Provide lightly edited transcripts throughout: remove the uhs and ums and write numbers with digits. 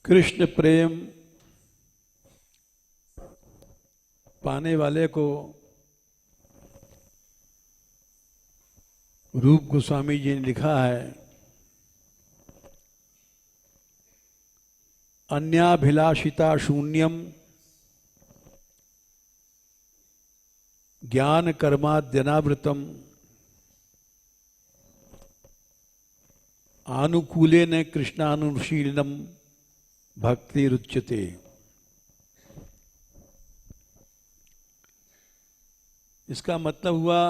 कृष्ण प्रेम पाने वाले को रूप गोस्वामी जी ने लिखा है, अन्याभिलाषिता शून्यम ज्ञान कर्माद्यनावृतम आनुकूलेन कृष्णानुशीलनम भक्ति रुच्यते। इसका मतलब हुआ,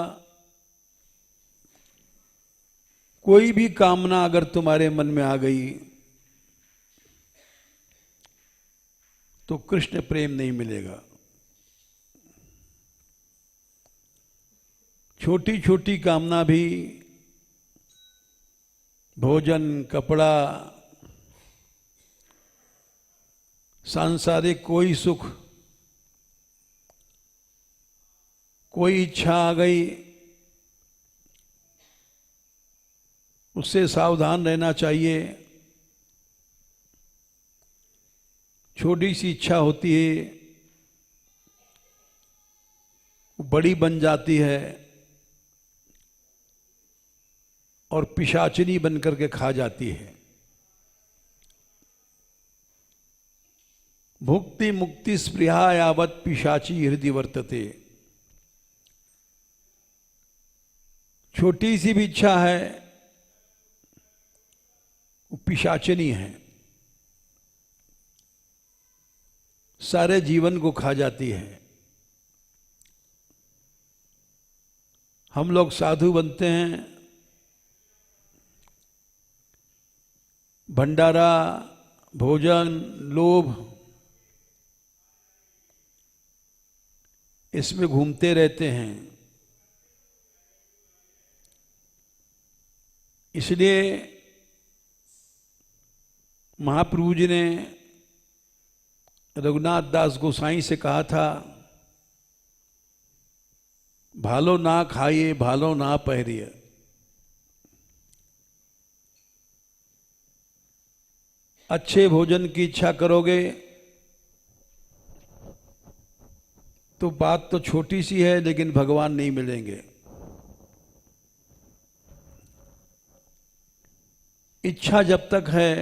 कोई भी कामना अगर तुम्हारे मन में आ गई तो कृष्ण प्रेम नहीं मिलेगा। छोटी छोटी कामना भी, भोजन, कपड़ा, सांसारिक कोई सुख, कोई इच्छा आ गई, उससे सावधान रहना चाहिए। छोटी सी इच्छा होती है, बड़ी बन जाती है और पिशाचिनी बन करके खा जाती है। भुक्ति मुक्ति स्पृहा यावत पिशाची हृदय वर्तते। छोटी सी भी इच्छा है, वो पिशाचिनी है, सारे जीवन को खा जाती है। हम लोग साधु बनते हैं, भंडारा, भोजन, लोभ, इसमें घूमते रहते हैं। इसलिए महाप्रभु जी ने रघुनाथ दास गोसाई से कहा था, भालो ना खाइए भालो ना पहरिए। अच्छे भोजन की इच्छा करोगे तो बात तो छोटी सी है, लेकिन भगवान नहीं मिलेंगे। इच्छा जब तक है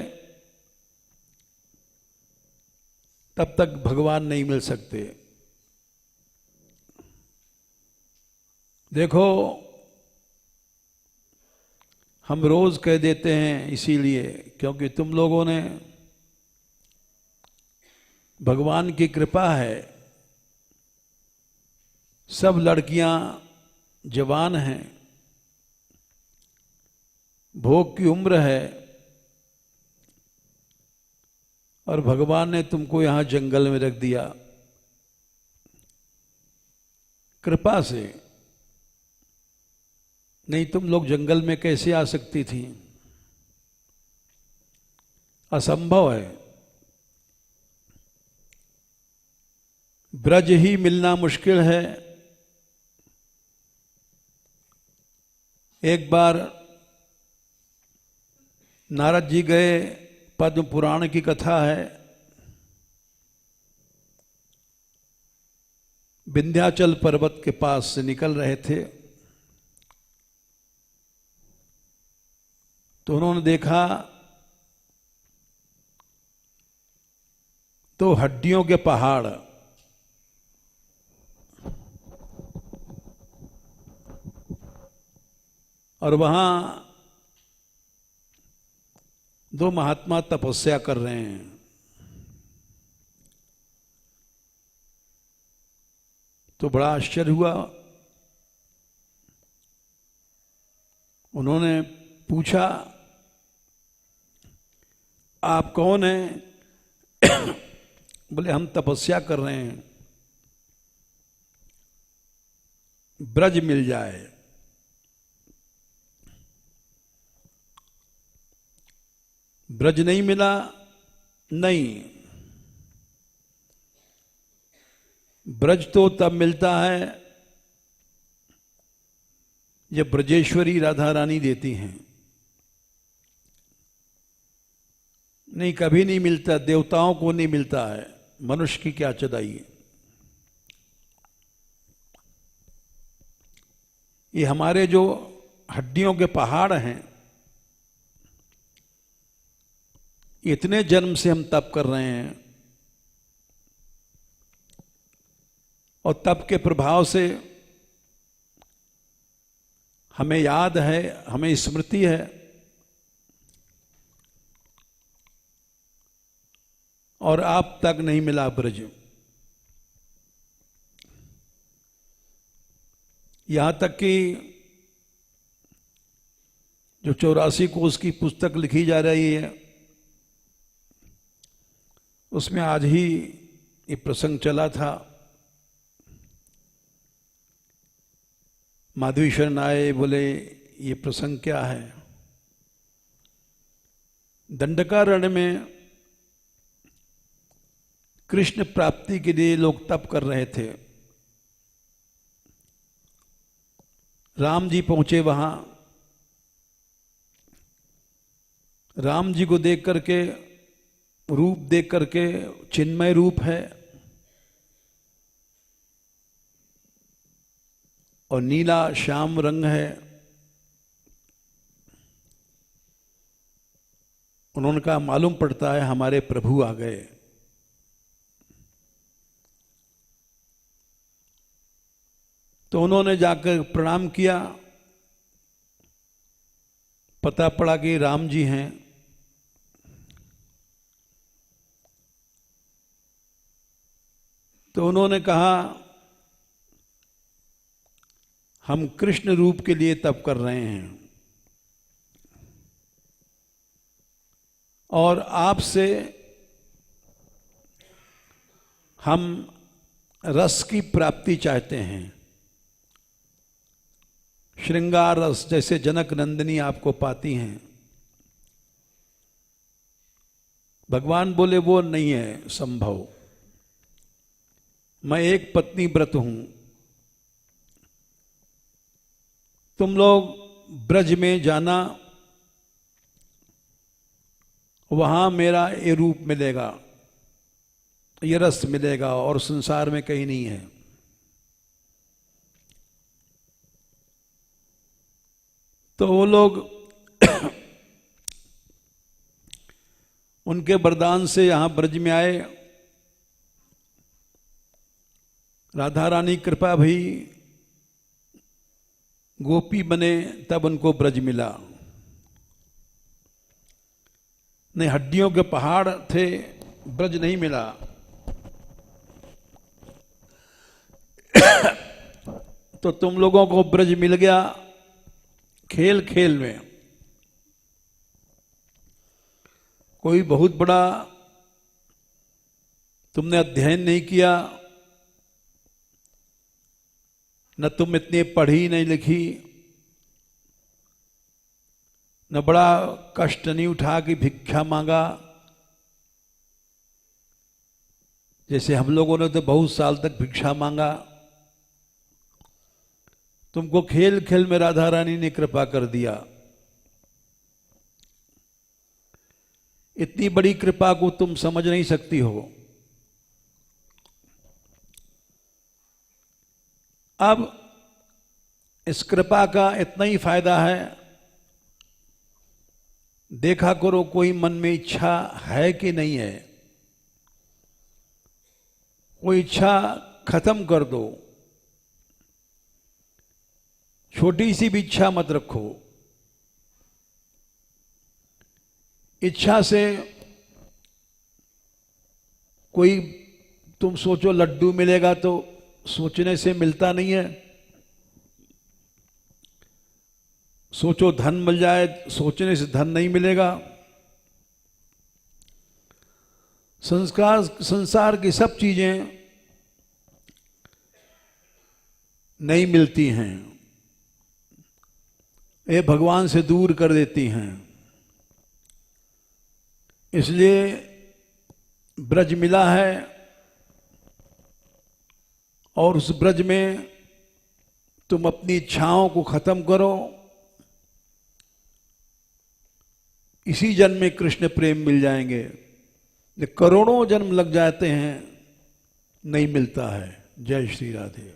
तब तक भगवान नहीं मिल सकते। देखो, हम रोज कह देते हैं इसीलिए क्योंकि तुम लोगों ने, भगवान की कृपा है, सब लड़कियां जवान हैं, भोग की उम्र है, और भगवान ने तुमको यहां जंगल में रख दिया कृपा से। नहीं तुम लोग जंगल में कैसे आ सकती थी? असंभव है। ब्रज ही मिलना मुश्किल है। एक बार नारद जी गए, पद्म पुराण की कथा है, विंध्याचल पर्वत के पास से निकल रहे थे तो उन्होंने देखा तो हड्डियों के पहाड़, और वहां दो महात्मा तपस्या कर रहे हैं। तो बड़ा आश्चर्य हुआ। उन्होंने पूछा, आप कौन हैं? बोले हम तपस्या कर रहे हैं, ब्रज मिल जाए। ब्रज नहीं मिला? नहीं, ब्रज तो तब मिलता है जब ब्रजेश्वरी राधा रानी देती हैं। नहीं, कभी नहीं मिलता, देवताओं को नहीं मिलता है, मनुष्य की क्या चदाई है। ये हमारे जो हड्डियों के पहाड़ हैं, इतने जन्म से हम तप कर रहे हैं और तप के प्रभाव से हमें याद है, हमें स्मृति है, और आप तक नहीं मिला ब्रज। यहां तक कि जो 84 कोस की पुस्तक लिखी जा रही है, उसमें आज ही ये प्रसंग चला था। माधवी शरण आए, बोले ये प्रसंग क्या है। दंडकारण्य में कृष्ण प्राप्ति के लिए लोग तप कर रहे थे। राम जी पहुंचे वहां। राम जी को देख करके, रूप देख करके, चिन्मय रूप है और नीला श्याम रंग है। उन्होंने कहा मालूम पड़ता है हमारे प्रभु आ गए। तो उन्होंने जाकर प्रणाम किया। पता पड़ा कि राम जी हैं। तो उन्होंने कहा हम कृष्ण रूप के लिए तप कर रहे हैं और आपसे हम रस की प्राप्ति चाहते हैं। श्रृंगार रस, जैसे जनक नंदिनी आपको पाती हैं। भगवान बोले वो नहीं है संभव, मैं एक पत्नी व्रत हूं। तुम लोग ब्रज में जाना, वहां मेरा ये रूप मिलेगा, ये रस मिलेगा और संसार में कहीं नहीं है। तो वो लोग उनके वरदान से यहां ब्रज में आए। राधा रानी कृपा भई, गोपी बने, तब उनको ब्रज मिला। नहीं, हड्डियों के पहाड़ थे, ब्रज नहीं मिला। तो तुम लोगों को ब्रज मिल गया खेल खेल में। कोई बहुत बड़ा तुमने अध्ययन नहीं किया, न तुम इतनी पढ़ी नहीं लिखी, न बड़ा कष्ट नहीं उठा कि भिक्षा मांगा। जैसे हम लोगों ने तो बहुत साल तक भिक्षा मांगा। तुमको खेल खेल में राधा रानी ने कृपा कर दिया। इतनी बड़ी कृपा को तुम समझ नहीं सकती हो। अब इस कृपा का इतना ही फायदा है, देखा करो कोई मन में इच्छा है कि नहीं है। कोई इच्छा खत्म कर दो, छोटी सी भी इच्छा मत रखो। इच्छा से कोई, तुम सोचो लड्डू मिलेगा, तो सोचने से मिलता नहीं है। सोचो धन मिल जाए, सोचने से धन नहीं मिलेगा। संसार की सब चीजें नहीं मिलती हैं, ये भगवान से दूर कर देती हैं। इसलिए ब्रज मिला है और उस ब्रज में तुम अपनी इच्छाओं को खत्म करो। इसी जन्म में कृष्ण प्रेम मिल जाएंगे, करोड़ों जन्म लग जाते हैं, नहीं मिलता है। जय श्री राधे।